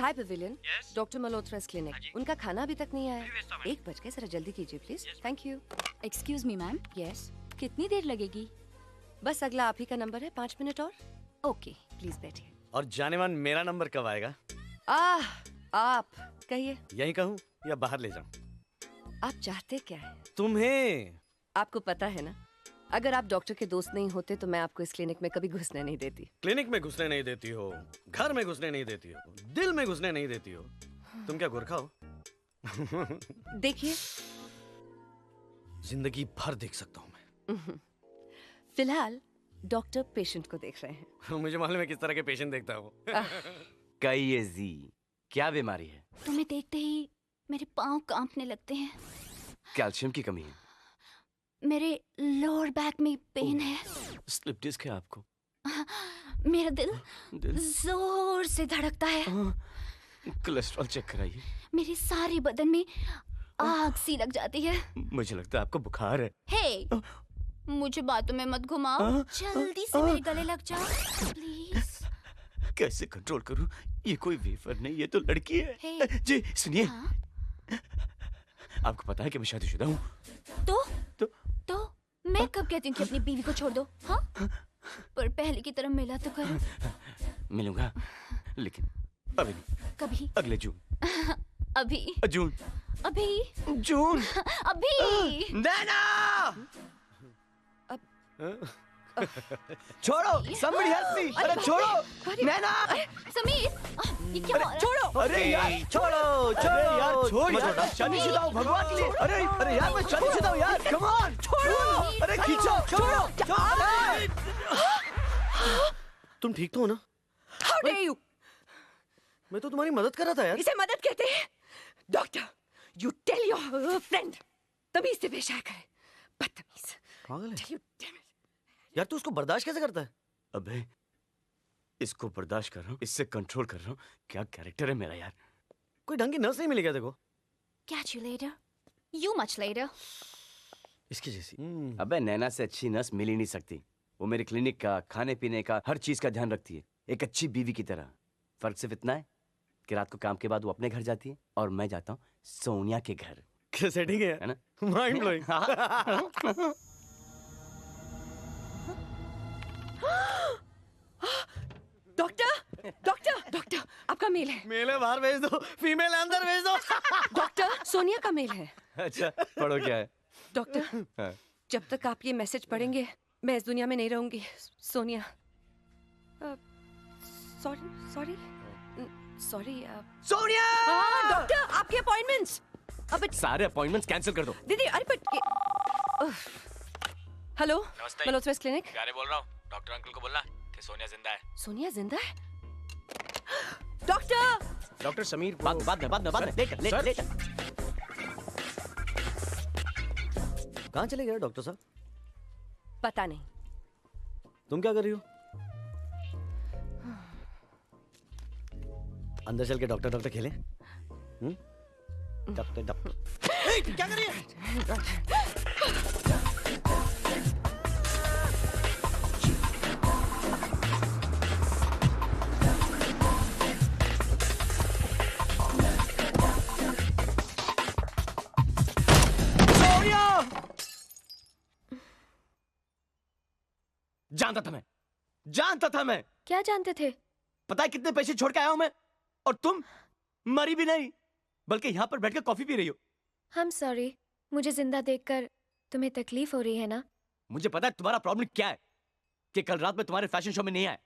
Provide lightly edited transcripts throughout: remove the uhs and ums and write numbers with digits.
हाय pavilion, doctor Malhotra's clinic. उनका खाना अभी तक नहीं आया। 1 बज गए, जरा जल्दी कीजिए please. Thank you. Excuse me ma'am, yes, कितनी देर लगेगी? बस अगला आप ही का नंबर है, 5 मिनट और। ओके, प्लीज बैठिए। और जाने मन मेरा नंबर कब आएगा? आप कहिए, यहीं कहूँ या बाहर ले जाऊँ? आप चाहते क्या है? तुम्हें। आपको पता है ना, अगर आप डॉक्टर के दोस्त नहीं होते तो मैं आपको इस क्लिनिक में कभी घुसने नहीं देती। क्लिनिक में घुसने नहीं देती हो, घर में घुसने नहीं देती हो, दिल में घुसने नहीं देती हो। तुम क्या गोरखा हो? देखिए, जिंदगी भर देख सकता हूँ मैं। फिलहाल डॉक्टर पेशेंट को देख रहे हैं। मुझे मालूम है किस तरह के पेशेंट देखता है वो। कहिए जी, क्या बीमारी है? तुम्हें देखते ही मेरे पाँव कांपने लगते हैं। कैल्शियम की कमी है। मेरे लोअर बैक में पेन है। स्लिप डिस्क है आपको। मेरा दिल दिल जोर से धड़कता है। कोलेस्ट्रॉल चेक कराइए। मेरे सारे बदन में आग सी लग जाती है। मुझे लगता है आपको बुखार है। हे, मुझे बातों में मत घुमाओ। जल्दी से मेरे गले लग जाओ प्लीज। कैसे कंट्रोल करूं? ये कोई वेफर नहीं, ये तो लड़की है। हे। जी सुनिए, हाँ? आपको पता है कि मैं शादीशुदा हूँ? तो मैं कब कहती हूँ कि अपनी बीवी को छोड़ दो? हाँ, पर पहले की तरह मिला तो करो। मिलूंगा, लेकिन अभी नहीं। कभी? अगले जून। अभी? जून। अभी? जून। अभी? नैना! छोड़ो, somebody help me! अरे छोड़ो, नैना! समीर, ये क्या हो रहा है? छोड़ो! अरे यार, छोड़ो, छोड़ो यार, छोड़ यार, शादीशुदा हूँ भगवान के लिए। अरे यार, मैं शादीशुदा हूँ यार, come on! छोड़ो! अरे खींचो, छोड़ो! तुम ठीक तो हो ना? How dare you? मैं तो तुम्हारी मदद कर रहा था यार। इसे मदद कहते हैं? Doctor, you tell your friend, तमीज से पेश आया करे। बदतमीज। पागल है Tell you, damn it. यार, तू उसको बर्दाश्त कैसे करता है? अबे, इसको बर्दाश्त कर रहा हूँ, इससे कंट्रोल कर रहा हूँ। क्या कैरेक्टर है मेरा यार। कोई ढंग की नर्स नहीं मिली क्या देखो? Catch you later. You much later. इसकी जैसी। अबे, नैना से अच्छी नर्स मिल ही नहीं सकती। वो मेरे क्लिनिक का, खाने पीने का, हर चीज का ध्यान रखती है, एक अच्छी बीवी की तरह। फर्क सिर्फ इतना है कि रात को काम के बाद वो अपने घर जाती है और मैं जाता हूँ सोनिया के घर। क्या सेटिंग है ना? Mind blowing. डॉक्टर, आपका मेल है। मेल है, बाहर भेज दो, फीमेल अंदर भेज दो। डॉक्टर, सोनिया का मेल है। अच्छा, पढ़ो क्या है? डॉक्टर, हाँ। जब तक आप ये मैसेज पढ़ेंगे मैं इस दुनिया में नहीं रहूंगी। सोनिया, सॉरी सोनिया! डॉक्टर, आपके अपॉइंटमेंट्स। अब सारे अपॉइंटमेंट्स कैंसिल कर दो। दीदी, अरे हेलो, नमस्ते। मल्होत्रा's क्लिनिक। गाने बोल रहा हूँ, डॉक्टर अंकल को बोलना कि सोनिया जिंदा है। सोनिया जिंदा है? डॉक्टर! डॉक्टर समीर बाद में ले। कहाँ चले गए डॉक्टर साहब? पता नहीं। तुम क्या कर रही हो? अंदर चल के डॉक्टर खेलें? डॉक्टर क्या कर रही है? जानता था मैं। क्या जानते थे? पता है कितने पैसे छोड़ के आया हूं मैं? और तुम मरी भी नहीं, बल्कि यहाँ पर बैठकर कॉफी पी रही हो। I'm sorry, मुझे जिंदा देखकर तुम्हें तकलीफ हो रही है ना? मुझे पता है तुम्हारा प्रॉब्लम क्या है, कि कल रात में तुम्हारे फैशन शो में नहीं आया।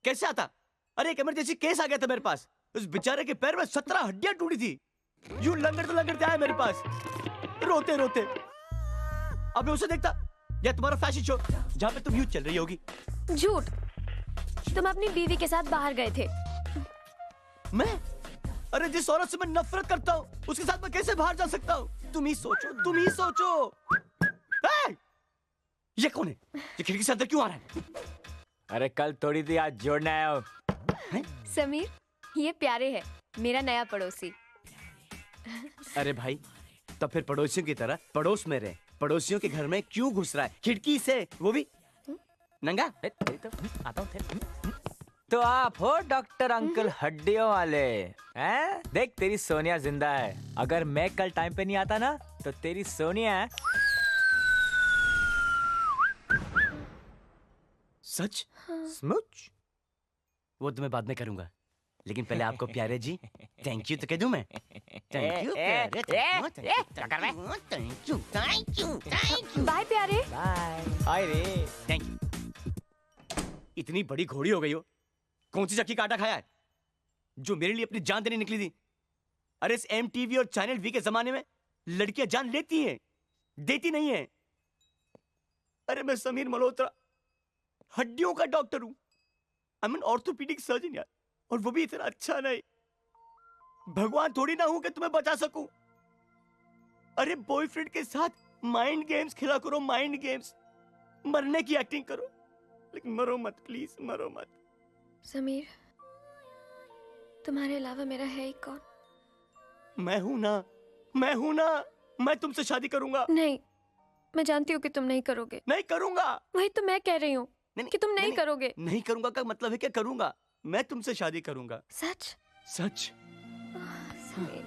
कैसे आता? अरे एक इमरजेंसी केस आ गया था मेरे पास। उस बेचारे के पैर में 17 हड्डियां टूटी थी। यूं लंगड़ते आए मेरे पास, रोते रोते। अब मैं उसे देखता, या तुम्हारा फैशन शो जहाँ पे तुम यूं चल रही होगी। झूठ, तुम अपनी बीवी के साथ बाहर गए थे। मैं? अरे जिस औरत से मैं नफरत करता हूँ, उसके साथ मैं कैसे बाहर जा सकता हूँ? तुम ही सोचो। ये कौन है? ये खिड़की से अंदर क्यों आ रहा है? अरे कल तोड़ी थी, आज जोड़ने आया हो। समीर, ये प्यारे है, मेरा नया पड़ोसी। अरे भाई, तो फिर पड़ोसियों की तरह पड़ोस में रहे। पड़ोसियों के घर में क्यों घुस रहा है खिड़की से, वो भी नंगा? आता हूँ। तो आप हो डॉक्टर अंकल हड्डियों वाले हैं? देख तेरी सोनिया जिंदा है। अगर मैं कल टाइम पे नहीं आता ना तो तेरी सोनिया सच? स्मूच? वो तो मैं बाद में करूंगा, लेकिन पहले आपको प्यारे जी थैंक यू तो कह दूं मैं। थैंक यू प्यारे, थैंक यू। बाय प्यारे। बाय। हाय रे। Thank you. इतनी बड़ी घोड़ी हो गई हो, कौन सी चक्की का आटा खाया है जो मेरे लिए अपनी जान देने निकली थी? अरे इस MTV और चैनल वी के जमाने में लड़कियां जान लेती हैं, देती नहीं है। अरे मैं समीर मल्होत्रा, हड्डियों का डॉक्टर हूं। I am an orthopaedic surgeon यार, और वो भी इतना अच्छा नहीं। भगवान थोड़ी ना हूं कि तुम्हें बचा सकूं। अरे बॉयफ्रेंड के साथ माइंड गेम्स खेला करो, माइंड गेम्स। मरने की एक्टिंग करो, लेकिन मरो मत प्लीज, मरो मत। समीर, तुम्हारे अलावा मेरा है ही कौन? मैं हूं ना, मैं हूं ना। मैं तुमसे शादी करूंगा। नहीं, मैं जानती हूँ कि तुम नहीं करोगे। नहीं करूंगा। वही तो मैं कह रही हूँ कि तुम नहीं करोगे। नहीं करूंगा का मतलब है कि करूंगा। मैं तुमसे शादी करूंगा। सच? सच। समीर,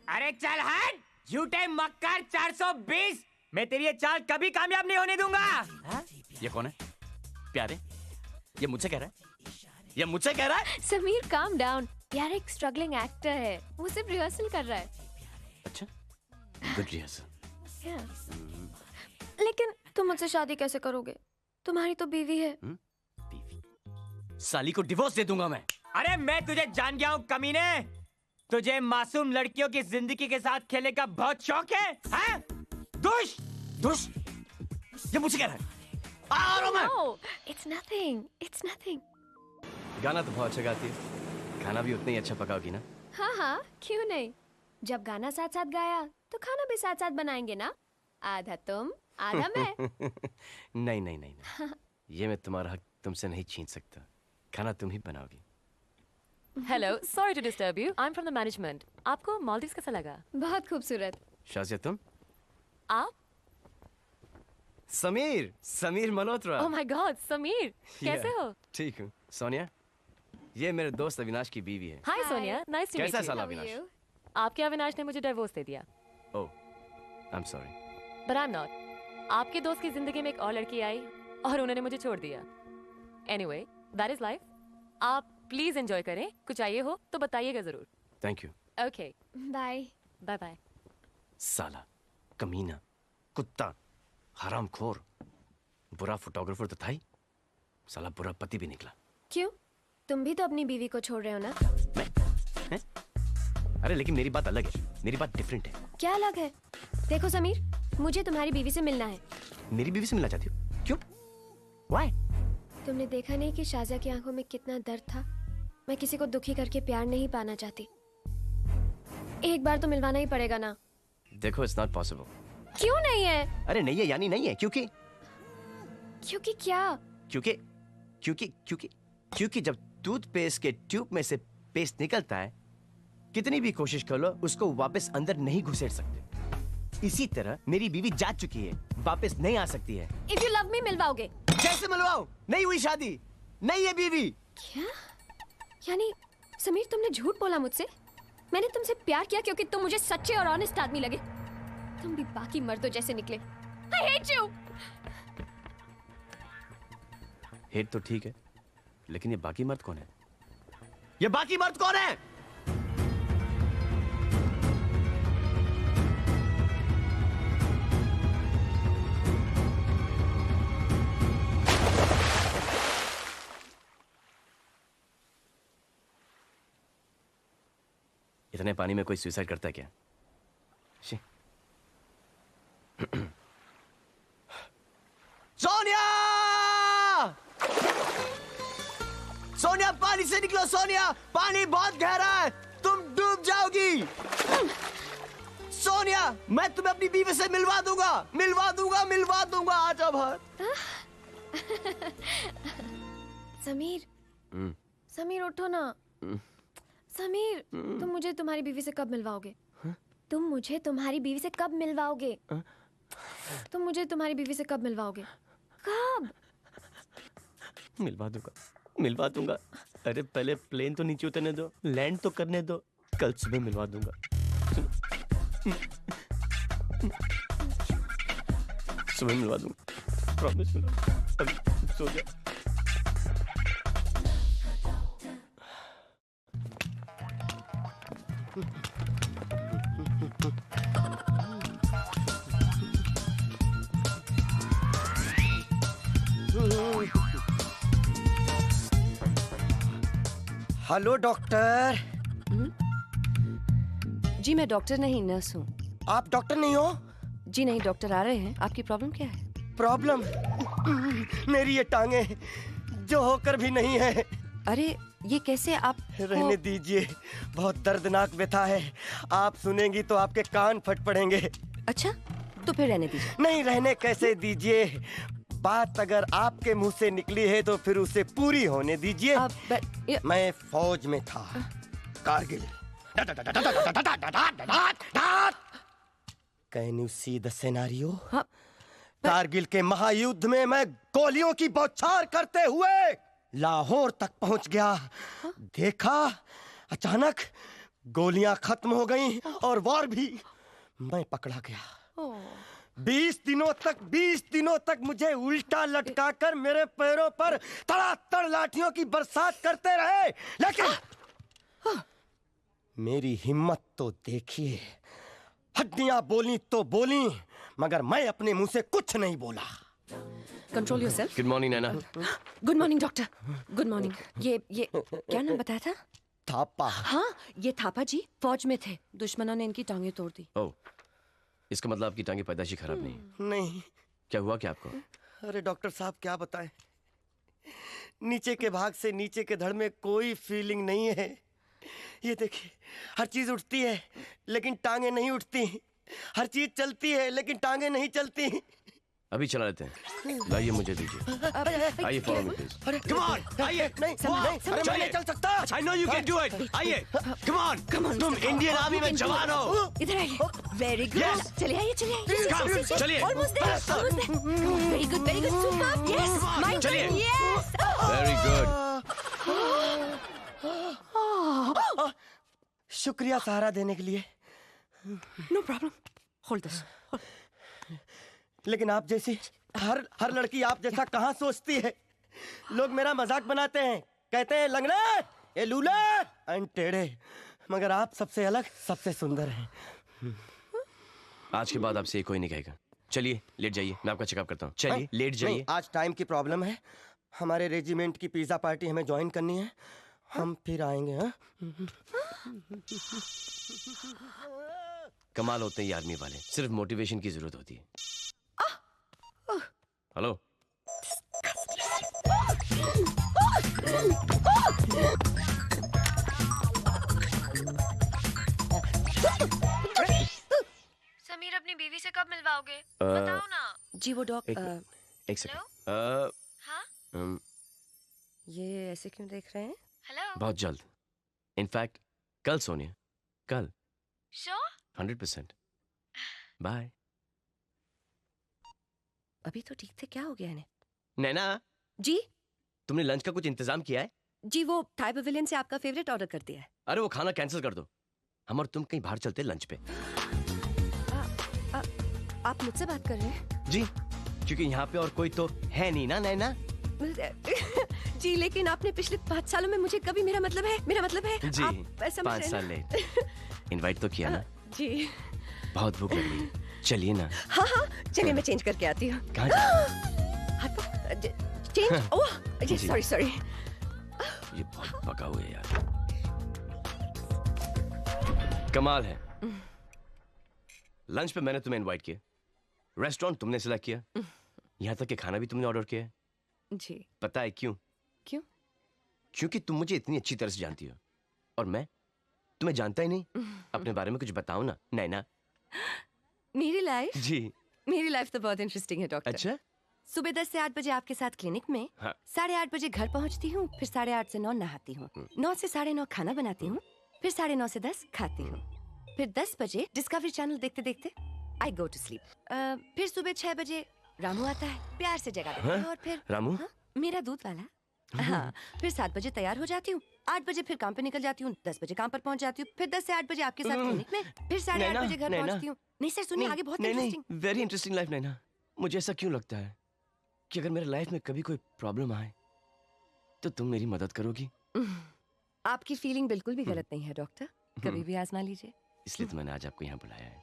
अरे चल हट झूठे मक्कार 420। मैं तेरी ये चाल कभी कामयाब नहीं होने दूंगा। ये कौन है? प्यारे? ये मुझसे कह रहा है? ये मुझसे कह रहा है? Sameer calm down. यार एक स्ट्रगलिंग एक्टर है, वो सिर्फ रिहर्सल कर रहा है। अच्छा, गुड रिहर्सल। लेकिन तुम मुझसे शादी कैसे करोगे? तुम्हारी तो बीवी है। बीवी? साली को डिवोर्स दे दूंगा मैं। अरे मैं तुझे जान गया हूँ कमीने। तुझे मासूम लड़कियों की जिंदगी के साथ खेलने का बहुत शौक है, हैं? दुष्ट! दुष्ट? ये मुझसे कह रहा है? आ रहा हूं मैं। No, it's nothing. It's nothing. गाना तो बहुत अच्छा गाती है, खाना भी उतना ही अच्छा पकाओगी ना? हाँ हाँ, क्यों नहीं? जब गाना साथ साथ गाया तो खाना भी साथ साथ बनाएंगे ना। आधा तुम, आधा मैं। नहीं नहीं नहीं नहीं, ये मैं तुम्हारा हक तुमसे नहीं छीन सकता। खाना तुम ही बनाओगी। Hello, sorry to disturb you. I'm from the management. आपको मालदीव्स कैसा लगा? बहुत खूबसूरत। शाजिया तुम? आप? Sameer, Sameer Malhotra. Oh my God, Sameer, कैसे Yeah, हो? ठीक हूँ। सोनिया, ये मेरे दोस्त अविनाश की बीवी है। Hi Sonia, nice to meet कैसा है you. साला How are अविनाश? you? आपके अविनाश ने मुझे डिवोर्स दे दिया, oh, I am sorry. but I'm not. आपके दोस्त की जिंदगी में एक और लड़की आई और उन्होंने मुझे छोड़ दिया। Anyway, that is life. आप प्लीज एंजॉय करें। कुछ चाहिए हो तो बताइएगा जरूर। Thank you. Okay, bye. bye bye. साला, कमीना, कुत्ता, हरामखोर, बुरा फोटोग्राफर तो था ही, साला बुरा पति भी निकला। क्यों? तुम भी तो अपनी बीवी को छोड़ रहे हो ना? मैं? हैं? अरे लेकिन मेरी बात अलग है, मेरी बात डिफरेंट है। क्या अलग है? देखो समीर, मुझे तुम्हारी बीवी से मिलना है। मेरी बीवी से मिलना चाहती हो? क्यों? Why? तुमने देखा नहीं कि शाज़ा की आंखों में कितना दर्द था? मैं किसी को दुखी करके प्यार नहीं पाना चाहती। एक बार तो मिलवाना ही पड़ेगा ना। देखो, इट्स नॉट पॉसिबल। क्यों नहीं है? अरे नहीं है यानी नहीं है, क्योंकि क्योंकि क्या? क्योंकि क्योंकि क्योंकि क्योंकि जब टूथपेस्ट के ट्यूब में से पेस्ट निकलता है, कितनी भी कोशिश कर लो उसको वापस अंदर नहीं घुसेड़ सकते। इसी तरह मेरी बीवी जा चुकी है, वापस नहीं आ सकती है। If you love me, मिलवाओगे? कैसे मिलवाओ? नहीं हुई शादी, नहीं है बीवी। क्या? यानी समीर तुमने झूठ बोला मुझसे? मैंने तुमसे प्यार किया क्योंकि तुम मुझे सच्चे और ऑनेस्ट आदमी लगे। तुम भी बाकी मर्दों जैसे निकले। I hate you! हेट तो ठीक है, लेकिन ये बाकी मर्द कौन है? ये बाकी मर्द कौन है? इतने पानी में कोई सुसाइड करता है क्या? शी। सोनिया! सोनिया, पानी से निकलो सोनिया, पानी बहुत गहरा है, तुम डूब जाओगी। सोनिया, मैं तुम्हें अपनी बीवी से मिलवा दूंगा, मिलवा दूंगा, मिलवा दूंगा। आ जाओ बाहर। समीर, समीर उठो ना। समीर, तुम मुझे तुम्हारी बीवी से कब मिलवाओगे? तुम मुझे तुम्हारी बीवी से कब मिलवाओगे? तुम मुझे तुम्हारी बीवी से कब मिलवाओगे? कब? मिलवा दूंगा, मिलवा दूंगा। अरे पहले प्लेन तो नीचे उतरने दो, लैंड तो करने दो, कल सुबह मिलवा दूंगा। सुबह मिलवा दूंगा, प्रॉमिस मिलवा दूंगा। अभी सो जा। Hello doctor. जी मैं डॉक्टर नहीं नर्स हूँ। आप डॉक्टर नहीं हो? जी नहीं, डॉक्टर आ रहे हैं। आपकी प्रॉब्लम क्या है? प्रॉब्लम मेरी ये टांगे जो होकर भी नहीं है। अरे ये कैसे आप? रहने दीजिए, बहुत दर्दनाक व्यथा है। आप सुनेंगी तो आपके कान फट पड़ेंगे। अच्छा तो फिर रहने दीजिए। नहीं रहने कैसे दीजिए, बात अगर आपके मुंह से निकली है तो फिर उसे पूरी होने दीजिए। मैं फौज में था, Kargil. Can you see the scenario? Kargil के महायुद्ध में मैं गोलियों की बौछार करते हुए लाहौर तक पहुंच गया। देखा, अचानक गोलियां खत्म हो गईं और वॉर भी। मैं पकड़ा गया। 20 दिनों तक मुझे उल्टा लटकाकर मेरे पैरों पर तड़ातड़ लाठियों की बरसात करते रहे। लेकिन मेरी हिम्मत तो देखिए, हड्डियां बोली तो बोली, मगर मैं अपने मुंह से कुछ नहीं बोला। Control yourself. Good morning Naina. Good morning doctor. Good morning. ये क्या नाम बताया था? थापा। हाँ ये थापा जी फौज में थे, दुश्मनों ने इनकी टांगें तोड़ दी। ओह, इसका मतलब आपकी टांगे पैदाशी खराब नहीं? नहीं। क्या हुआ क्या आपको? अरे डॉक्टर साहब क्या बताएं, नीचे के भाग से नीचे के धड़ में कोई फीलिंग नहीं है। ये देखिए, हर चीज उठती है लेकिन टांगे नहीं उठती। हर चीज चलती है लेकिन टांगे नहीं चलती। अभी चला लेते हैं। लाइए मुझे दीजिए। आइए फॉलो मी प्लीज। अरे कम ऑन, आइए। नहीं, अरे मैं नहीं चल सकता। I know you can do it. आइए, कम ऑन। तुम इंडियन आर्मी में जवान हो। इधर आइए। Very good. Yes. चलिए आइए, चलिए Come, चलिए। Almost there, almost there. Very good super. Yes my चलिए। टर्न। Yes very good. शुक्रिया सहारा देने के लिए। No problem, hold this. लेकिन आप जैसी हर लड़की आप जैसा कहाँ सोचती है। लोग मेरा मजाक बनाते हैं, कहते हैं लंगड़े, ये लूले, टेढ़े, मगर आप सबसे अलग, सबसे सुंदर हैं। आज के बाद आपसे कोई नहीं कहेगा। चलिए लेट जाइए, मैं आपका चेकअप करता हूँ। चलिए लेट जाइए। नहीं, आज टाइम की प्रॉब्लम है। हमारे रेजिमेंट की पिज्जा पार्टी हमें ज्वाइन करनी है। हम फिर आएंगे। हाँ? कमाल होते हैं ये आर्मी वाले, सिर्फ मोटिवेशन की जरूरत होती है। हेलो, समीर अपनी बीवी से कब मिलवाओगे? बताओ ना। जी वो एक सेकंड। हाँ? ये ऐसे क्यों देख रहे हैं? हेलो। बहुत जल्द, इनफैक्ट कल सोनिया, कल। श्योर? 100%। बाय। अभी तो ठीक थे, क्या हो गया इन्हें? नैना, जी तुमने लंच का कुछ इंतजाम किया है? जी वो थाई पवेलियन से आपका फेवरेट ऑर्डर कर दिया है। अरे वो खाना कैंसिल कर दो, हम और तुम कहीं बाहर चलते हैं लंच पे। आप मुझसे बात कर रहे हैं? जी, क्योंकि यहाँ पे और कोई तो है नहीं ना नैना। जी लेकिन आपने पिछले 5 सालों में मुझे कभी मेरा मतलब है जी, आप समझ 5 रहे साल हैं लेट। इनवाइट तो किया ना। ना? जी बहुत भूख लग रही है, चलिए ना। हाँ चलिए मैं चेंज करके आती हूँ। कहाँ चेंज? ओह जी। सॉरी। ये बहुत पका हुआ है यार, कमाल है। लंच पे मैंने तुम्हें इनवाइट किया, रेस्टोरेंट तुमने सिलेक्ट किया, यहाँ तक कि खाना भी तुमने ऑर्डर किया। जी पता है क्यों? क्यों? क्योंकि तुम मुझे इतनी अच्छी तरह से जानती हो और मैं तुम्हें जानता ही नहीं। अपने बारे में कुछ बताओ ना नैना। मेरी लाइफ तो बहुत इंटरेस्टिंग है डॉक्टर। अच्छा, सुबह 10 से 8 बजे आपके साथ क्लिनिक में, हाँ। 8:30 बजे घर पहुंचती हूँ, फिर 8:30 से 9 नहाती हूँ, 9 से 9:30 खाना बनाती हूँ, फिर 9:30 से 10 खाती हूँ, फिर 10 बजे डिस्कवरी चैनल देखते देखते आई गो टू स्लीप। फिर सुबह 6 बजे रामू आता है, प्यार से जगा देता है और फिर रामू? हाँ, मेरा दूध वाला। हाँ, फिर 7 बजे तैयार हो जाती हूँ, 8 बजे फिर काम पे निकल जाती हूँ, 10 बजे काम पर पहुँच जाती हूँ, फिर 10 से 8 बजे आपके साथ क्लिनिक में, फिर 8:30 बजे घर पहुँचती हूँ। नहीं सर सुनिए, आगे बहुत इंटरेस्टिंग। वेरी इंटरेस्टिंग लाइफ नैना। मुझे ऐसा क्यों लगता है कि अगर मेरे लाइफ में कभी कोई प्रॉब्लम आए तो तुम मेरी मदद करोगी? आपकी फीलिंग बिल्कुल भी गलत नहीं है डॉक्टर, कभी भी आजमा लीजिए। इसलिए तो मैंने आज आपको यहाँ बुलाया है।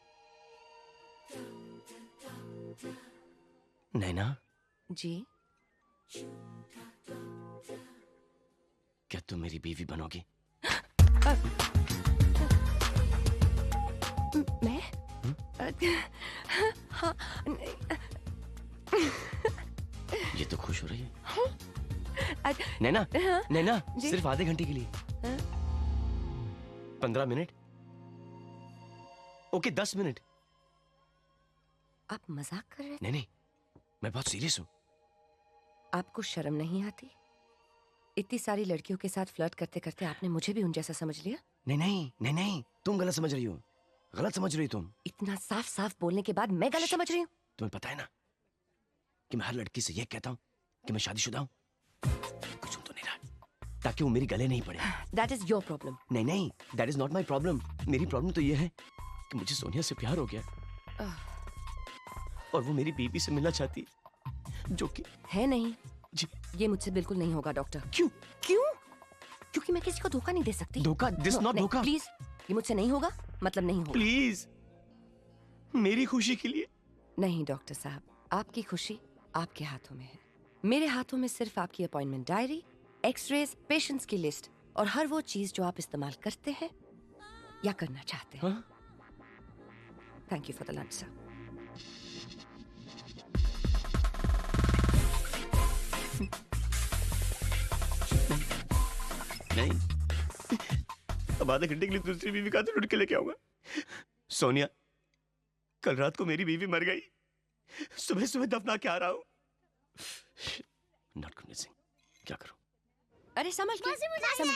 नैना, जी क्या तुम मेरी बीवी बनोगी? मैं हाँ, ये तो खुश हो रही है। अ- नैना, हाँ, नैना, जी। सिर्फ आधे घंटे के लिए। हाँ? 15 मिनट? Okay, 10 minute. आप मजाक कर रहे थे? नहीं, मैं बहुत सीरियस हूँ। आपको शर्म नहीं आती? इतनी सारी लड़कियों के साथ फ्लर्ट करते करते आपने मुझे भी उन जैसा समझ लिया? नहीं, तुम गलत समझ रही हो। गलत समझ रही हो तुम। इतना साफ साफ बोलने के बाद मैं गलत समझ रही हूँ? तुम्हें पता है ना कि मैं हर लड़की से ये कहता हूँ कि मैं शादीशुदा हूँ। कुछ सुन तो नहीं रहा, ताकि वो मेरी गले नहीं पड़े। That is your problem. नहीं, that is not my problem. मेरी प्रॉब्लम तो ये है कि मुझे सोनिया से प्यार हो गया और वो मेरी बीवी से मिलना चाहती है, जो कि है नहीं। जी। ये मुझसे बिल्कुल नहीं होगा डॉक्टर। क्यों? क्योंकि मैं किसी को धोखा नहीं दे सकती। धोखा? दिस नॉट धोखा। प्लीज, ये मुझसे नहीं होगा, मतलब नहीं होगा। प्लीज, मेरी खुशी के लिए। नहीं डॉक्टर साहब, आपकी खुशी आपके हाथों में है। मेरे हाथों में सिर्फ आपकी अपॉइंटमेंट डायरी, एक्सरेज, पेशेंट्स की लिस्ट और हर वो चीज जो आप इस्तेमाल करते हैं या करना चाहते हैं। Thank you for the lunch sir. नहीं, अब आधे घंटे के लिए दूसरी बीवी कहाँ से ढूंढ के लेके आऊंगा? सोनिया, कल रात को मेरी बीवी मर गई, सुबह सुबह दफना के आ रहा हूँ। नॉट कन्विंसिंग, क्या करूं? अरे समझ गई, समझ गई।